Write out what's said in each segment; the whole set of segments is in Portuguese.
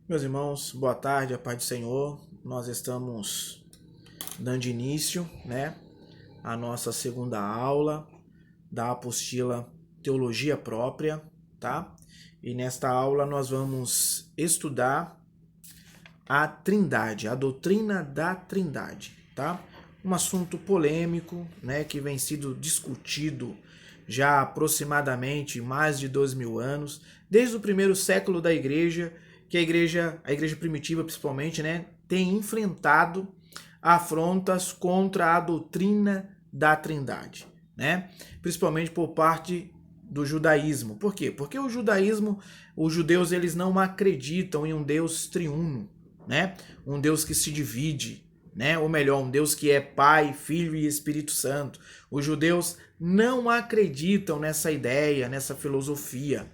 Meus irmãos, boa tarde, a paz do Senhor. Nós estamos dando início, à nossa segunda aula da apostila Teologia Própria, tá? E nesta aula nós vamos estudar a Trindade, a doutrina da Trindade, tá? Um assunto polêmico, que vem sendo discutido já há aproximadamente mais de 2000 anos, desde o primeiro século da Igreja, que a igreja primitiva principalmente, tem enfrentado afrontas contra a doutrina da Trindade, principalmente por parte do judaísmo. Por quê? Porque o judaísmo, os judeus, eles não acreditam em um Deus triuno, um Deus que se divide, ou melhor, um Deus que é Pai, Filho e Espírito Santo. Os judeus não acreditam nessa ideia, nessa filosofia.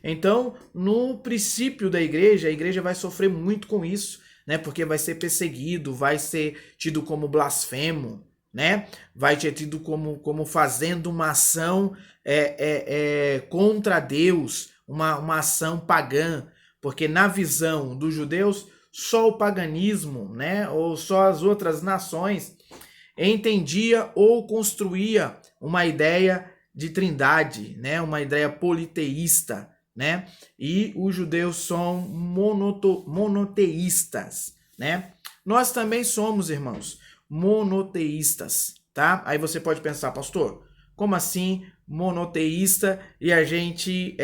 Então, no princípio da igreja, a igreja vai sofrer muito com isso, porque vai ser perseguido, vai ser tido como blasfemo, vai ser tido como fazendo uma ação contra Deus, uma ação pagã, porque na visão dos judeus, só o paganismo, ou só as outras nações entendia ou construía uma ideia de trindade, uma ideia politeísta, e os judeus são monoteístas, Nós também somos, irmãos, monoteístas, tá? Aí você pode pensar, pastor, como assim monoteísta e a gente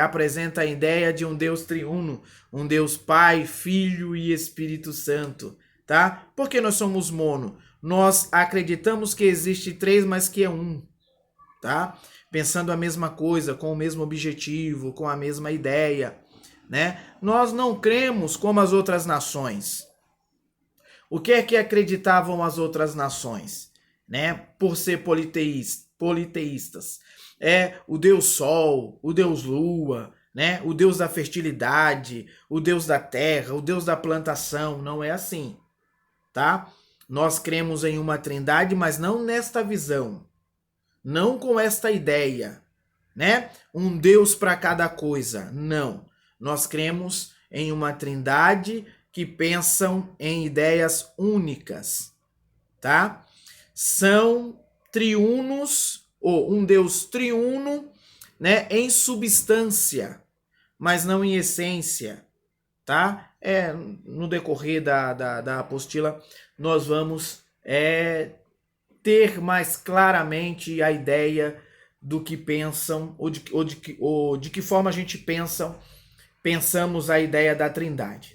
apresenta a ideia de um Deus triuno, um Deus Pai, Filho e Espírito Santo, tá? Por que nós somos mono? Nós acreditamos que existe três, mas que é um, tá? Pensando a mesma coisa, com o mesmo objetivo, com a mesma ideia, Nós não cremos como as outras nações. O que é que acreditavam as outras nações, Por ser politeístas. É o Deus Sol, o Deus Lua, O Deus da fertilidade, o Deus da terra, o Deus da plantação. Não é assim, tá? Nós cremos em uma trindade, mas não nesta visão. Não com esta ideia, Um Deus para cada coisa. Não. Nós cremos em uma trindade que pensam em ideias únicas, tá? São triunos, ou um Deus triuno, em substância, mas não em essência, tá? No decorrer da apostila, nós vamos ter mais claramente a ideia do que pensam, ou de que forma a gente pensamos a ideia da trindade,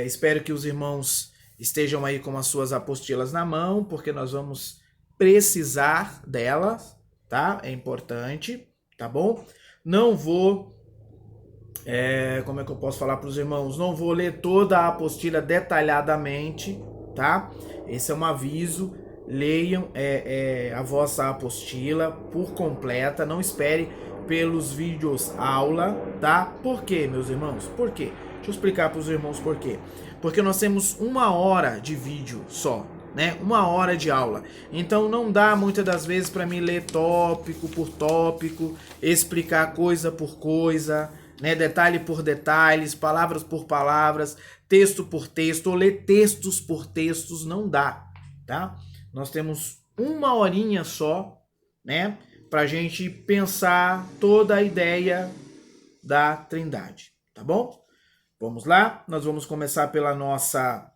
Espero que os irmãos estejam aí com as suas apostilas na mão, porque nós vamos precisar delas, tá? É importante, tá bom? Não vou, como é que eu posso falar para os irmãos? Não vou ler toda a apostila detalhadamente, tá? Esse é um aviso. Leiam a vossa apostila por completa, não espere pelos vídeos aula, tá? Por quê, meus irmãos? Por quê? Deixa eu explicar para os irmãos por quê. Porque nós temos 1 hora de vídeo só, 1 hora de aula. Então não dá muitas das vezes para mim ler tópico por tópico, explicar coisa por coisa, detalhe por detalhes, palavras por palavras, texto por texto, ou ler textos por textos, não dá, tá? Nós temos 1 horinha só, para a gente pensar toda a ideia da Trindade, tá bom? Vamos lá, nós vamos começar pela nossa,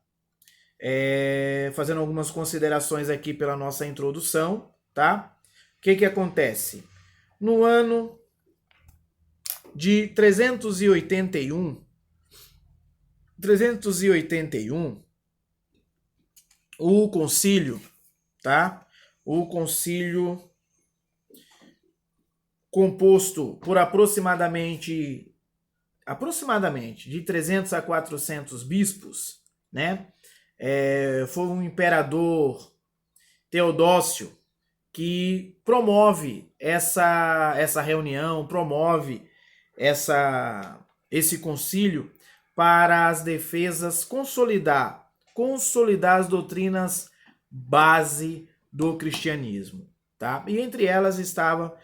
fazendo algumas considerações aqui pela nossa introdução, tá? O que acontece? No ano de 381, o concílio, tá? O concílio composto por aproximadamente de 300 a 400 bispos, foi um imperador Teodócio que promove essa reunião, promove esse concílio para as defesas, consolidar as doutrinas base do cristianismo, tá? E entre elas estava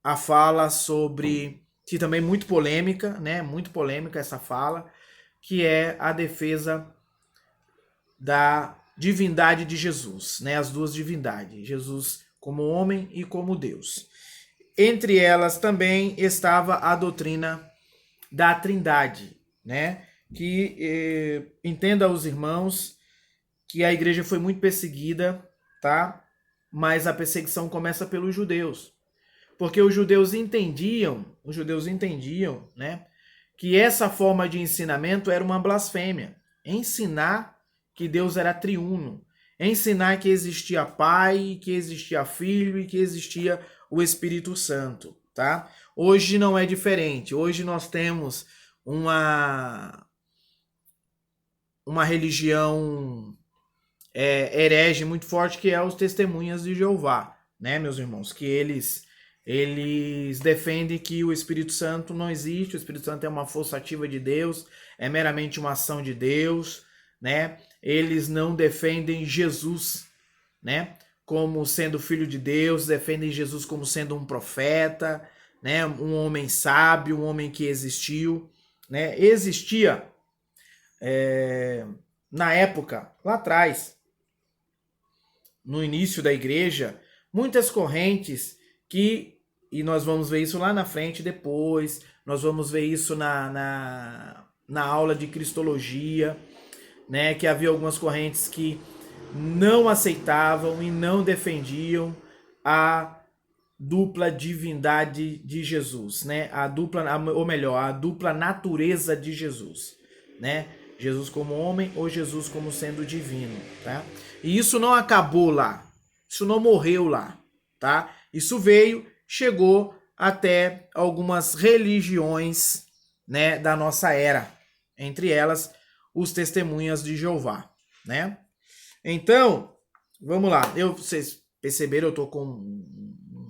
a fala sobre que também é muito polêmica, né? Muito polêmica essa fala, que é a defesa da divindade de Jesus, né? As duas divindades, Jesus como homem e como Deus. Entre elas também estava a doutrina da Trindade, né? Que entenda os irmãos que a igreja foi muito perseguida, tá? Mas a perseguição começa pelos judeus. Porque os judeus entendiam, né, que essa forma de ensinamento era uma blasfêmia. Ensinar que Deus era triuno, ensinar que existia Pai, que existia Filho e que existia o Espírito Santo, tá? Hoje não é diferente. Hoje nós temos uma religião herege muito forte, que é os Testemunhas de Jeová, né, meus irmãos? Que eles defendem que o Espírito Santo não existe, o Espírito Santo é uma força ativa de Deus, é meramente uma ação de Deus, né? Eles não defendem Jesus, né, como sendo filho de Deus, defendem Jesus como sendo um profeta, né, um homem sábio, um homem que existiu, né? Existia na época, lá atrás, no início da igreja, muitas correntes e nós vamos ver isso lá na frente depois, nós vamos ver isso na aula de Cristologia, né, que havia algumas correntes que não aceitavam e não defendiam a dupla divindade de Jesus, né, a dupla natureza de Jesus, né, Jesus como homem ou Jesus como sendo divino, tá? E isso não acabou lá, isso não morreu lá, tá? Isso chegou até algumas religiões, né, da nossa era, entre elas os Testemunhas de Jeová, né? Então, vamos lá. Vocês perceberam, eu tô com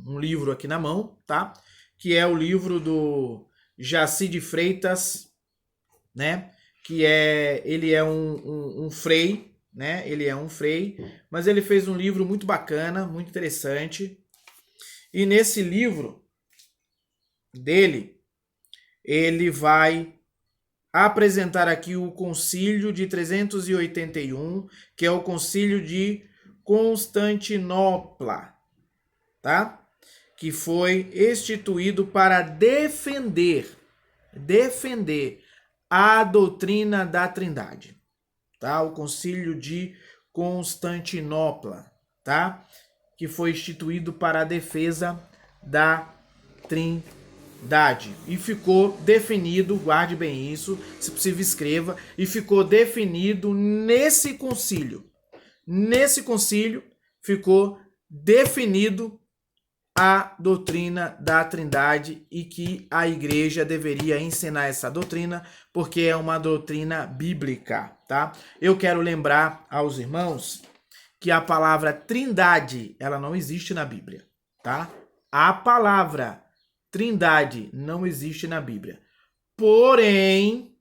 um livro aqui na mão, tá? Que é o livro do Jaci de Freitas, né? Que ele é um frei, né? Ele é um frei, mas ele fez um livro muito bacana, muito interessante. E nesse livro dele, ele vai apresentar aqui o Concílio de 381, que é o Concílio de Constantinopla, tá? Que foi instituído para defender a doutrina da Trindade, tá? O Concílio de Constantinopla, tá? Que foi instituído para a defesa da Trindade. E ficou definido, guarde bem isso, se possível escreva, e ficou definido nesse concílio. Nesse concílio ficou definido a doutrina da Trindade e que a igreja deveria ensinar essa doutrina, porque é uma doutrina bíblica, tá? Eu quero lembrar aos irmãos que a palavra Trindade, ela não existe na Bíblia, tá? A palavra Trindade não existe na Bíblia. Porém,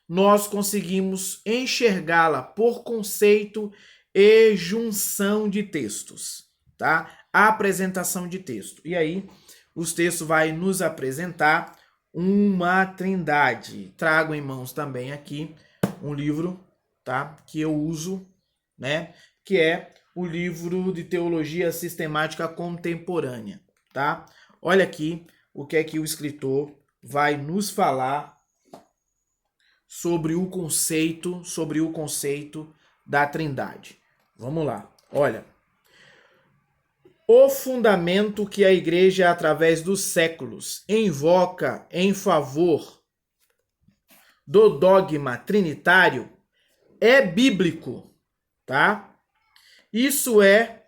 nós conseguimos enxergá-la por conceito e junção de textos, tá? A apresentação de texto. E aí, os textos vai nos apresentar uma Trindade. Trago em mãos também aqui um livro, tá? Que eu uso, né? Que é o livro de Teologia Sistemática Contemporânea, tá? Olha aqui o que é que o escritor vai nos falar sobre o conceito da Trindade. Vamos lá. Olha, o fundamento que a igreja, através dos séculos, invoca em favor do dogma trinitário é bíblico, tá? Isto é,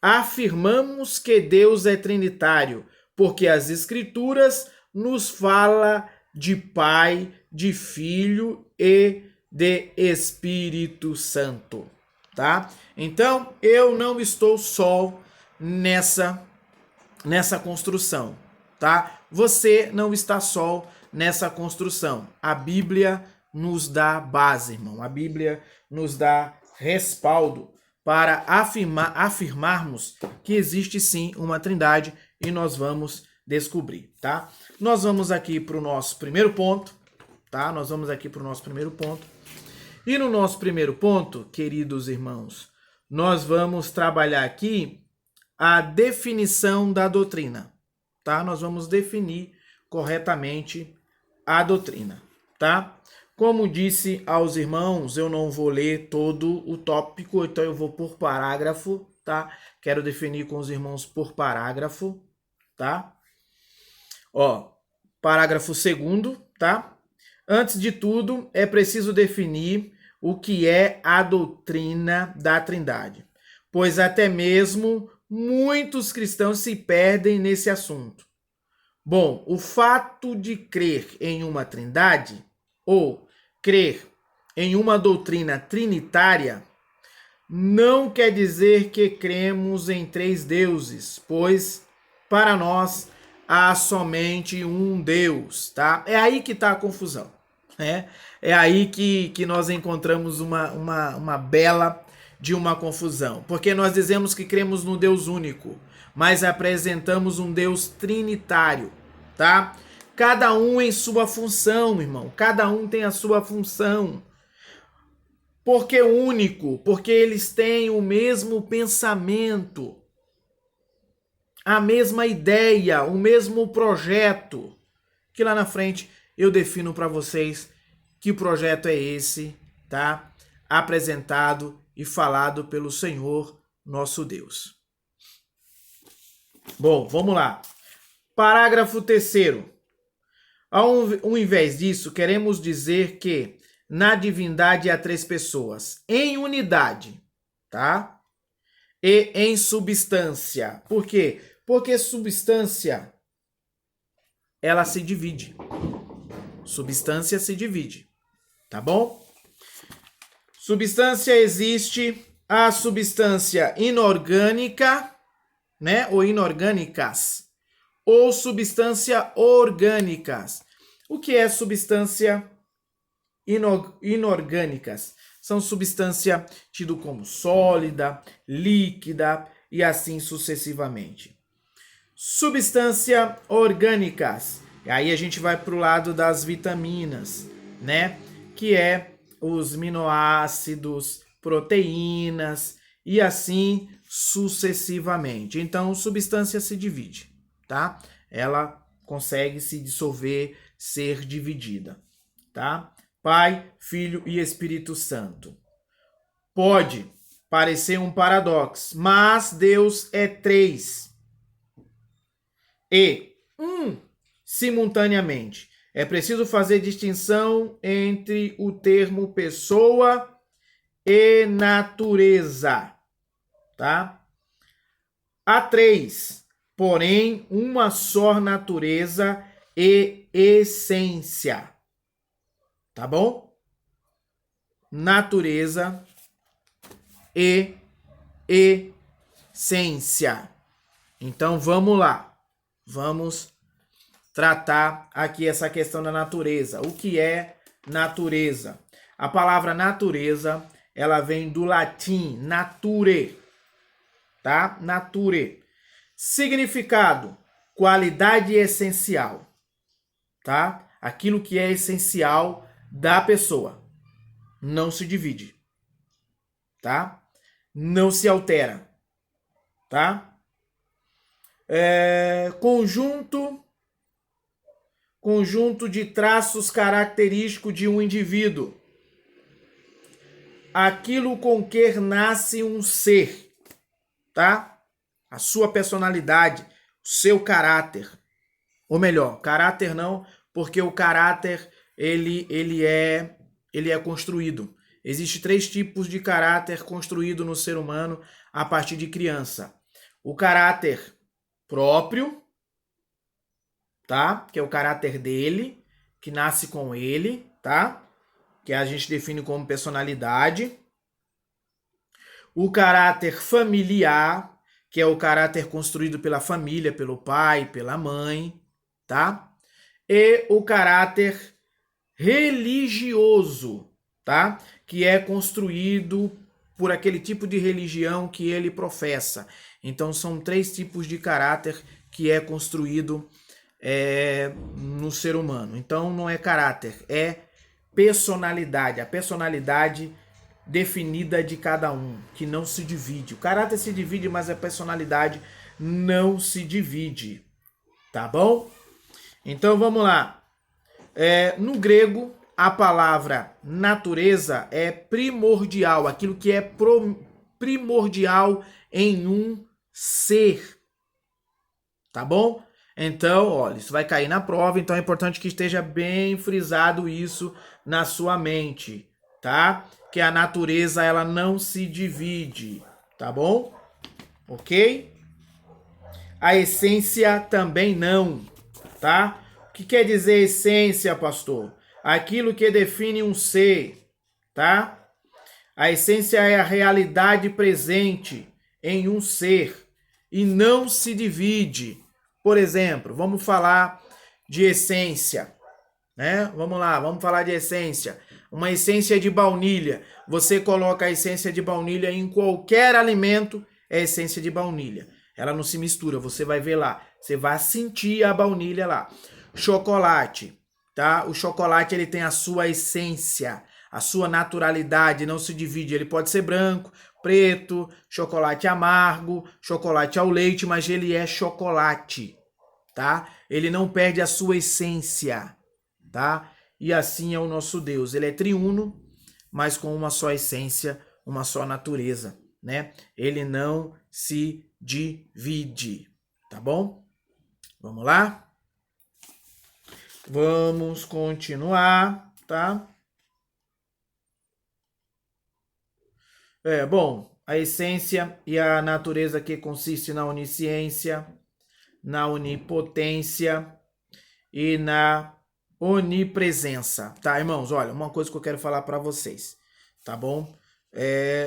afirmamos que Deus é trinitário, porque as Escrituras nos fala de Pai, de Filho e de Espírito Santo, tá? Então, eu não estou só nessa construção, tá? Você não está só nessa construção. A Bíblia nos dá base, irmão. A Bíblia nos dá respaldo para afirmarmos que existe sim uma trindade e nós vamos descobrir, tá? Nós vamos aqui para o nosso primeiro ponto, tá? Nós vamos aqui para o nosso primeiro ponto. E no nosso primeiro ponto, queridos irmãos, nós vamos trabalhar aqui a definição da doutrina, tá? Nós vamos definir corretamente a doutrina, tá? Como disse aos irmãos, eu não vou ler todo o tópico, então eu vou por parágrafo, tá? Quero definir com os irmãos por parágrafo, tá? Ó, parágrafo 2º, tá? Antes de tudo, é preciso definir o que é a doutrina da Trindade, pois até mesmo muitos cristãos se perdem nesse assunto. Bom, o fato de crer em uma trindade ou crer em uma doutrina trinitária não quer dizer que cremos em 3 deuses, pois para nós há somente um Deus, tá? É aí que está a confusão, né? É aí que nós encontramos uma bela de uma confusão, porque nós dizemos que cremos no Deus único, mas apresentamos um Deus trinitário, tá? Cada um em sua função, irmão. Cada um tem a sua função. Por que único? Porque eles têm o mesmo pensamento, a mesma ideia, o mesmo projeto. Que lá na frente eu defino para vocês que projeto é esse, tá? Apresentado e falado pelo Senhor nosso Deus. Bom, vamos lá. Parágrafo 3º. Ao invés disso, queremos dizer que na divindade há 3 pessoas, em unidade, tá? E em substância. Por quê? Porque substância, ela se divide. Substância se divide, tá bom? Substância existe a substância inorgânica, né? Ou inorgânicas. Ou substância orgânicas. O que é substância inorgânicas? São substância tido como sólida, líquida e assim sucessivamente. Substância orgânicas. E aí a gente vai para o lado das vitaminas, né? Que é os aminoácidos, proteínas e assim sucessivamente. Então, substância se divide, tá? Ela consegue se dissolver, ser dividida, tá? Pai, Filho e Espírito Santo. Pode parecer um paradoxo, mas Deus é 3 e simultaneamente. É preciso fazer distinção entre o termo pessoa e natureza, tá? Há 3, porém uma só natureza e essência, tá bom? Natureza e essência. Então vamos lá, vamos tratar aqui essa questão da natureza. O que é natureza? A palavra natureza, ela vem do latim nature, tá? Nature. Significado: qualidade essencial, tá? Aquilo que é essencial da pessoa. Não se divide, tá? Não se altera, tá? Conjunto de traços característicos de um indivíduo. Aquilo com que nasce um ser, tá? A sua personalidade, o seu caráter. Ou melhor, caráter não, porque o caráter ele é construído. Existem 3 tipos de caráter construído no ser humano a partir de criança. O caráter próprio, tá? Que é o caráter dele, que nasce com ele, tá? Que a gente define como personalidade. O caráter familiar, que é o caráter construído pela família, pelo pai, pela mãe, tá? E o caráter religioso, tá? Que é construído por aquele tipo de religião que ele professa. Então são 3 tipos de caráter que é construído no ser humano. Então não é caráter, é personalidade. A personalidade definida de cada um, que não se divide. O caráter se divide, mas a personalidade não se divide. Tá bom? Então vamos lá. No grego, a palavra natureza é primordial, aquilo que é primordial em um ser. Tá bom? Então, olha, isso vai cair na prova, então é importante que esteja bem frisado isso na sua mente, tá? Que a natureza, ela não se divide, tá bom? Ok? A essência também não, tá? O que quer dizer essência, pastor? Aquilo que define um ser, tá? A essência é a realidade presente em um ser e não se divide. Por exemplo, vamos falar de essência, né? Vamos lá, vamos falar de essência. Uma essência de baunilha. Você coloca a essência de baunilha em qualquer alimento, é essência de baunilha. Ela não se mistura, você vai ver lá. Você vai sentir a baunilha lá. Chocolate, tá? O chocolate, ele tem a sua essência, a sua naturalidade, não se divide. Ele pode ser branco, preto, chocolate amargo, chocolate ao leite, mas ele é chocolate, tá? Ele não perde a sua essência, tá? E assim é o nosso Deus. Ele é triuno, mas com uma só essência, uma só natureza, né? Ele não se divide, tá bom? Vamos lá? Vamos continuar, tá? Bom, a essência e a natureza que consiste na onisciência, na onipotência e na onipresença, tá, irmãos? Olha, uma coisa que eu quero falar para vocês, tá bom?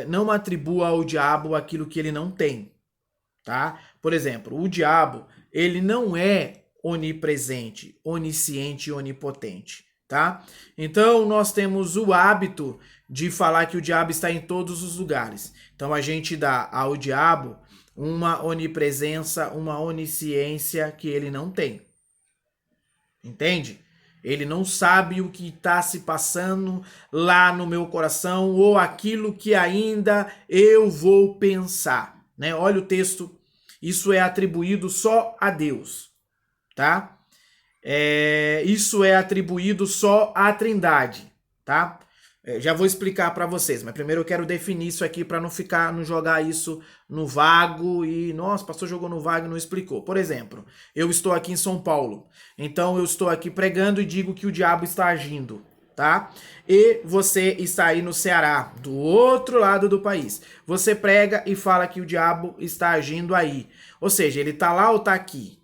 Não atribua ao diabo aquilo que ele não tem, tá? Por exemplo, o diabo, ele não é onipresente, onisciente e onipotente, tá? Então, nós temos o hábito de falar que o diabo está em todos os lugares. Então, a gente dá ao diabo uma onipresença, uma onisciência que ele não tem. Entende? Ele não sabe o que está se passando lá no meu coração ou aquilo que ainda eu vou pensar, né? Olha o texto, isso é atribuído só a Deus, tá? Isso é atribuído só à Trindade, tá? Já vou explicar para vocês, mas primeiro eu quero definir isso aqui para não jogar isso no vago e, nossa, o pastor jogou no vago e não explicou. Por exemplo, eu estou aqui em São Paulo, então eu estou aqui pregando e digo que o diabo está agindo, tá? E você está aí no Ceará, do outro lado do país. Você prega e fala que o diabo está agindo aí. Ou seja, ele está lá ou está aqui?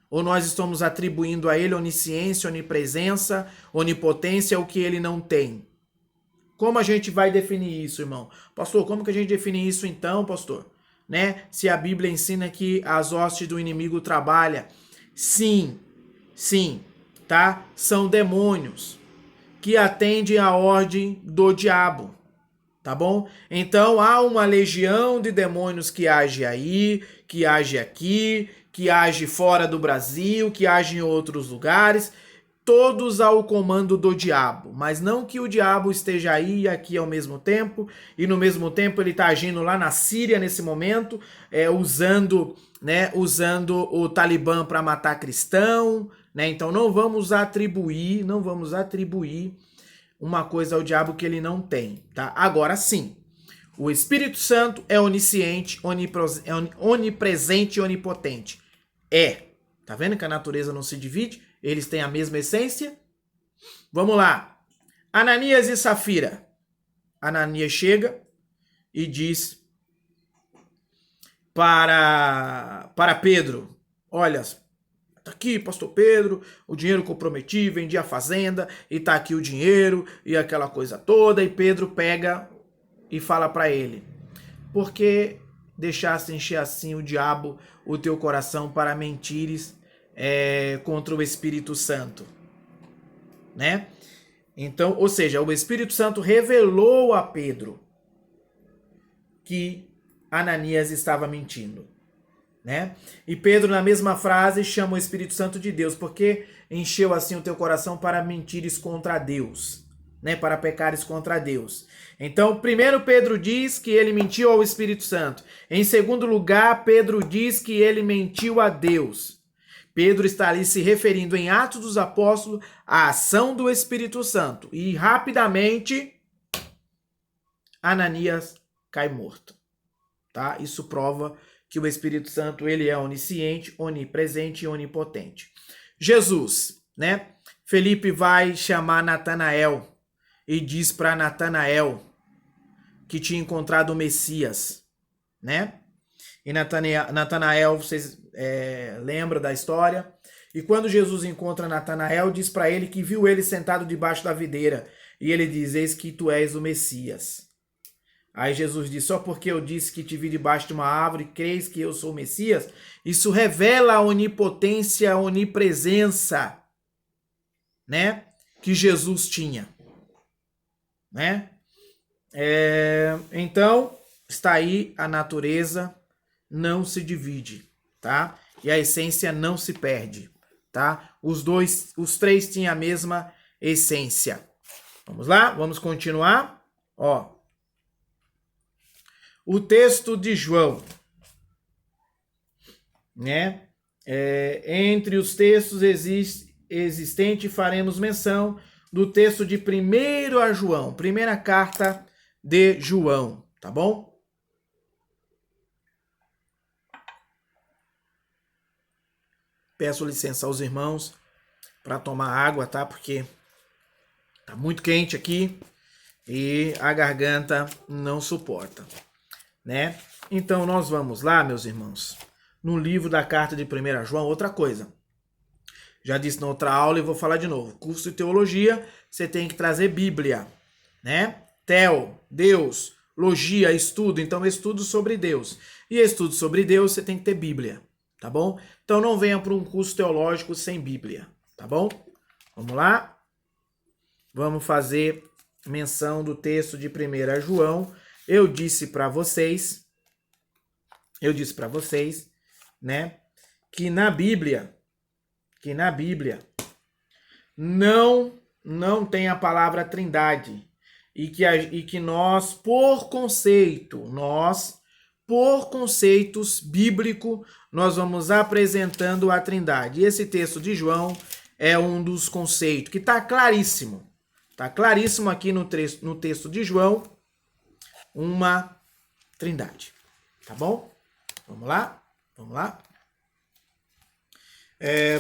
Ou nós estamos atribuindo a ele onisciência, onipresença, onipotência, o que ele não tem? Como a gente vai definir isso, irmão? Pastor, como que a gente define isso então, pastor? Né? Se a Bíblia ensina que as hostes do inimigo trabalham. Sim, tá? São demônios que atendem à ordem do diabo, tá bom? Então há uma legião de demônios que age aí, que age aqui, que age fora do Brasil, que age em outros lugares, todos ao comando do diabo, mas não que o diabo esteja aí e aqui ao mesmo tempo, e no mesmo tempo ele está agindo lá na Síria nesse momento, usando o Talibã para matar cristão, né? Então não vamos atribuir uma coisa ao diabo que ele não tem, tá? Agora sim, o Espírito Santo é onisciente, onipresente e onipotente. Tá vendo que a natureza não se divide? Eles têm a mesma essência? Vamos lá. Ananias e Safira. Ananias chega e diz para Pedro: olha, tá aqui, pastor Pedro, o dinheiro que eu prometi, vendi a fazenda e tá aqui o dinheiro e aquela coisa toda. E Pedro pega e fala para ele: por que deixaste encher assim o diabo o teu coração para mentires contra o Espírito Santo, né? Então, ou seja, o Espírito Santo revelou a Pedro que Ananias estava mentindo, né? E Pedro, na mesma frase, chama o Espírito Santo de Deus, porque encheu assim o teu coração para mentires contra Deus, né? Para pecares contra Deus. Então, primeiro Pedro diz que ele mentiu ao Espírito Santo. Em segundo lugar, Pedro diz que ele mentiu a Deus. Pedro está ali se referindo em Atos dos Apóstolos à ação do Espírito Santo. E rapidamente, Ananias cai morto. Tá? Isso prova que o Espírito Santo ele é onisciente, onipresente e onipotente. Jesus, né? Felipe vai chamar Natanael e diz para Natanael que tinha encontrado o Messias, né? E Natanael, vocês lembram da história? E quando Jesus encontra Natanael, diz para ele que viu ele sentado debaixo da videira. E ele diz, eis que tu és o Messias. Aí Jesus diz, só porque eu disse que te vi debaixo de uma árvore, creis que eu sou o Messias? Isso revela a onipotência, a onipresença, né? Que Jesus tinha, né? Então, está aí a natureza não se divide, tá? E a essência não se perde, tá? Os três tinham a mesma essência. Vamos lá? Vamos continuar? Ó. O texto de João, né? Entre os textos existentes, faremos menção do texto de 1 a João, primeira carta de João, tá bom? Peço licença aos irmãos para tomar água, tá? Porque tá muito quente aqui e a garganta não suporta, né? Então nós vamos lá, meus irmãos, no livro da carta de 1 João, outra coisa. Já disse na outra aula e vou falar de novo. Curso de teologia, você tem que trazer Bíblia, né? Teo, Deus, logia, estudo. Então, estudo sobre Deus. E estudo sobre Deus, você tem que ter Bíblia, tá bom? Então, não venha para um curso teológico sem Bíblia, tá bom? Vamos lá? Vamos fazer menção do texto de 1 João. Eu disse para vocês, né, que na Bíblia não tem a palavra Trindade e que nós, por conceitos bíblico, nós vamos apresentando a Trindade. E esse texto de João é um dos conceitos que está claríssimo. Está claríssimo aqui no texto de João, uma Trindade. Tá bom? Vamos lá? Vamos lá?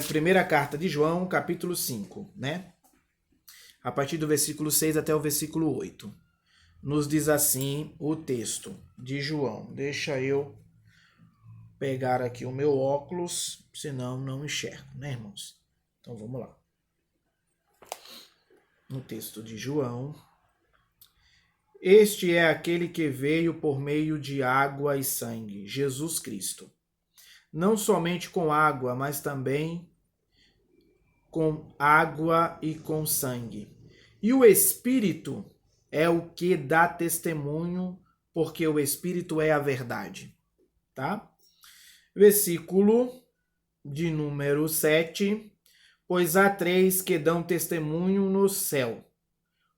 Primeira carta de João, capítulo 5, né? A partir do versículo 6 até o versículo 8. Nos diz assim o texto de João. Deixa eu pegar aqui o meu óculos, senão não enxergo, né, irmãos? Então vamos lá. No texto de João. Este é aquele que veio por meio de água e sangue, Jesus Cristo. Não somente com água, mas também com água e com sangue. E o Espírito é o que dá testemunho, porque o Espírito é a verdade. Tá? Versículo de número 7. Pois há três que dão testemunho no céu: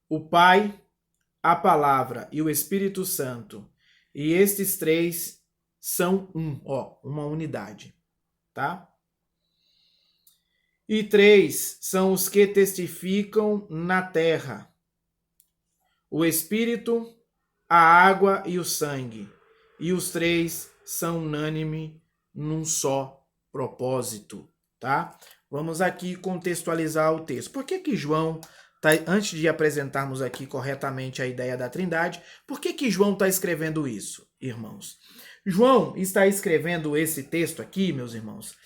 o Pai, a Palavra e o Espírito Santo. E estes três são uma unidade, tá? E três são os que testificam na terra: o Espírito, a água e o sangue. E os três são unânimes num só propósito, tá? Vamos aqui contextualizar o texto. Por que João, antes de apresentarmos aqui corretamente a ideia da Trindade, por que João está escrevendo isso, irmãos? João está escrevendo esse texto aqui, meus irmãos,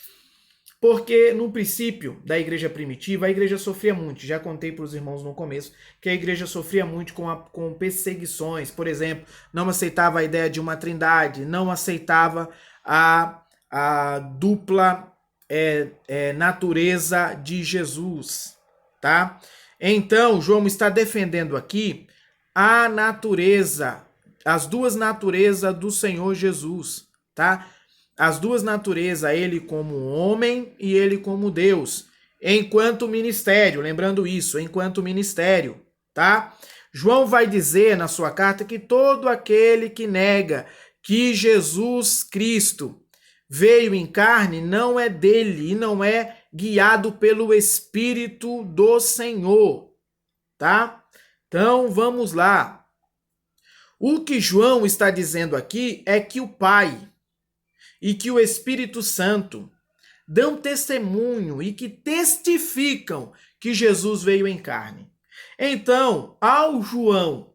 porque no princípio da igreja primitiva, a igreja sofria muito. Já contei para os irmãos no começo que a igreja sofria muito com perseguições. Por exemplo, não aceitava a ideia de uma trindade, não aceitava a dupla natureza de Jesus, tá? Então, João está defendendo aqui a natureza as duas naturezas do Senhor Jesus, tá? As duas naturezas, ele como homem e ele como Deus, enquanto ministério, lembrando isso, enquanto ministério, tá? João vai dizer na sua carta que todo aquele que nega que Jesus Cristo veio em carne não é dele e não é guiado pelo Espírito do Senhor, tá? Então, vamos lá. O que João está dizendo aqui é que o Pai e que o Espírito Santo dão testemunho e que testificam que Jesus veio em carne. Então, ao João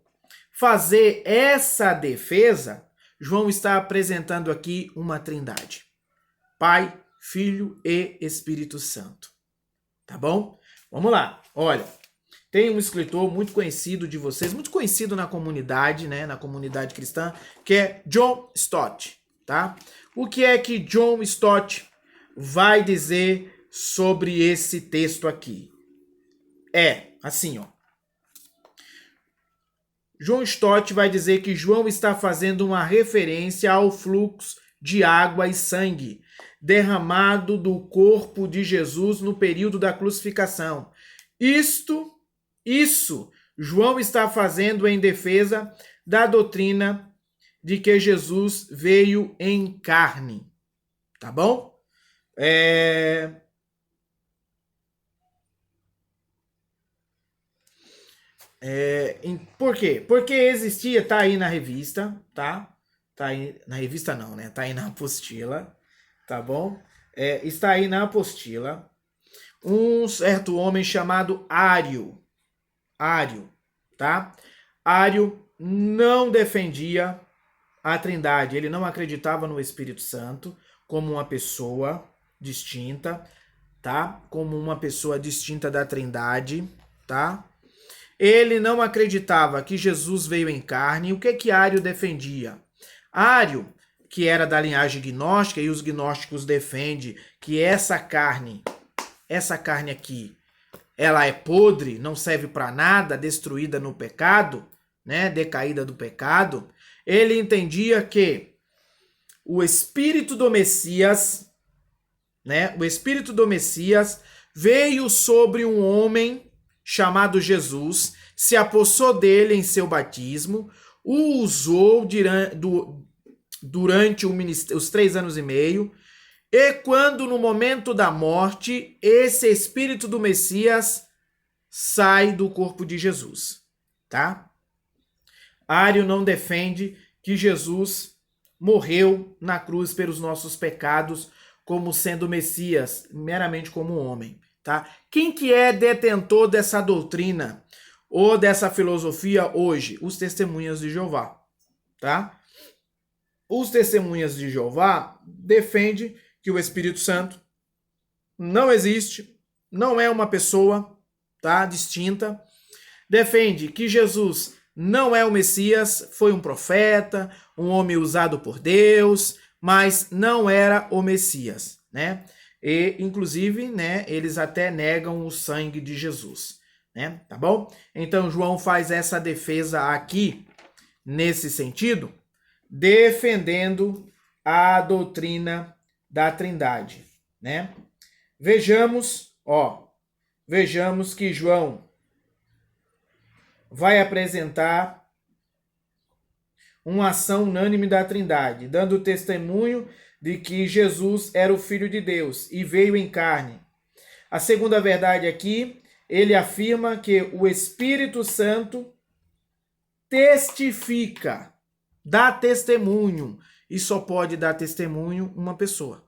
fazer essa defesa, João está apresentando aqui uma trindade: Pai, Filho e Espírito Santo. Tá bom? Vamos lá. Olha, tem um escritor muito conhecido de vocês, muito conhecido na comunidade, né, na comunidade cristã, que é John Stott, tá? O que é que John Stott vai dizer sobre esse texto aqui? É assim, ó. John Stott vai dizer que João está fazendo uma referência ao fluxo de água e sangue derramado do corpo de Jesus no período da crucificação. Isso João está fazendo em defesa da doutrina de que Jesus veio em carne. Tá bom? Por quê? Porque existia, tá aí na revista, tá? Tá aí na revista não, né? Tá aí na apostila, tá bom? Está aí na apostila um certo homem chamado Ário, tá? Ário não defendia a Trindade, ele não acreditava no Espírito Santo como uma pessoa distinta, tá? Como uma pessoa distinta da Trindade, tá? Ele não acreditava que Jesus veio em carne. E o que Ário defendia? Ário, que era da linhagem gnóstica, e os gnósticos defendem que essa carne aqui, ela é podre, não serve para nada, destruída no pecado, né, decaída do pecado. Ele entendia que o Espírito do Messias, né, o Espírito do Messias veio sobre um homem chamado Jesus, se apossou dele em seu batismo, o usou durante os 3 anos e meio, e quando no momento da morte, esse Espírito do Messias sai do corpo de Jesus, tá? Ário não defende que Jesus morreu na cruz pelos nossos pecados como sendo Messias, meramente como homem, tá? Quem que é detentor dessa doutrina ou dessa filosofia hoje? Os testemunhas de Jeová, tá? Os testemunhas de Jeová defendem que o Espírito Santo não existe, não é uma pessoa, tá? Distinta. Defende que Jesus não é o Messias, foi um profeta, um homem usado por Deus, mas não era o Messias, né? E, inclusive, né, eles até negam o sangue de Jesus, né? Tá bom? Então, João faz essa defesa aqui, nesse sentido, defendendo a doutrina da Trindade, né? Vejamos que João vai apresentar uma ação unânime da Trindade, dando testemunho de que Jesus era o Filho de Deus e veio em carne. A segunda verdade aqui, ele afirma que o Espírito Santo testifica, dá testemunho, e só pode dar testemunho uma pessoa.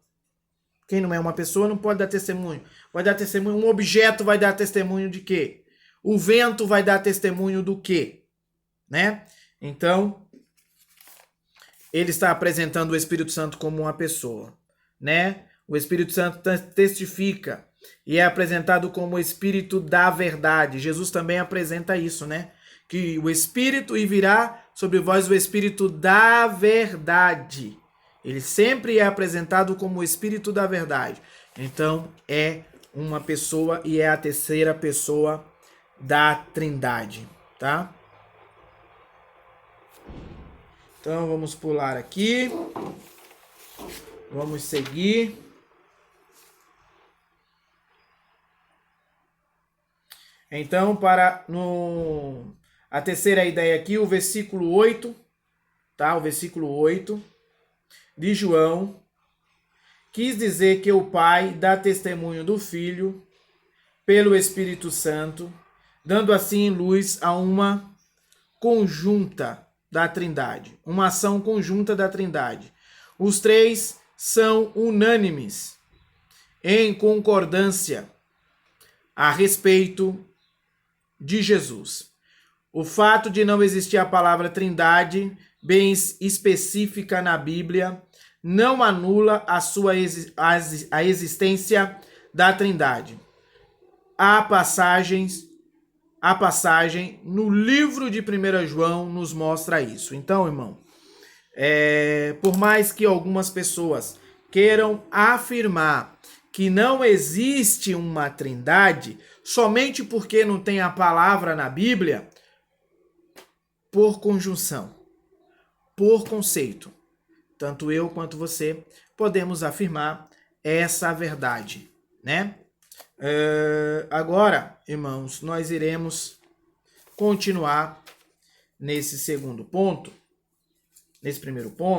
Quem não é uma pessoa não pode dar testemunho. Vai dar testemunho, um objeto vai dar testemunho de quê? O vento vai dar testemunho do quê? Né? Então, ele está apresentando o Espírito Santo como uma pessoa, né? O Espírito Santo testifica e é apresentado como o Espírito da verdade. Jesus também apresenta isso, né? Que o Espírito, e virá sobre vós o Espírito da verdade. Ele sempre é apresentado como o Espírito da verdade. Então, é uma pessoa e é a terceira pessoa da Trindade, tá? Então vamos pular aqui. Vamos seguir. Então, a terceira ideia aqui, o versículo 8, tá? O versículo 8 de João quis dizer que o Pai dá testemunho do Filho pelo Espírito Santo, dando assim luz a uma conjunta da Trindade, uma ação conjunta da Trindade. Os três são unânimes em concordância a respeito de Jesus. O fato de não existir a palavra Trindade bem específica na Bíblia não anula a existência da Trindade. A passagem no livro de 1 João nos mostra isso. Então, irmão, por mais que algumas pessoas queiram afirmar que não existe uma Trindade, somente porque não tem a palavra na Bíblia, por conjunção, por conceito, tanto eu quanto você podemos afirmar essa verdade, né? Agora, irmãos, nós iremos continuar nesse segundo ponto, nesse primeiro ponto.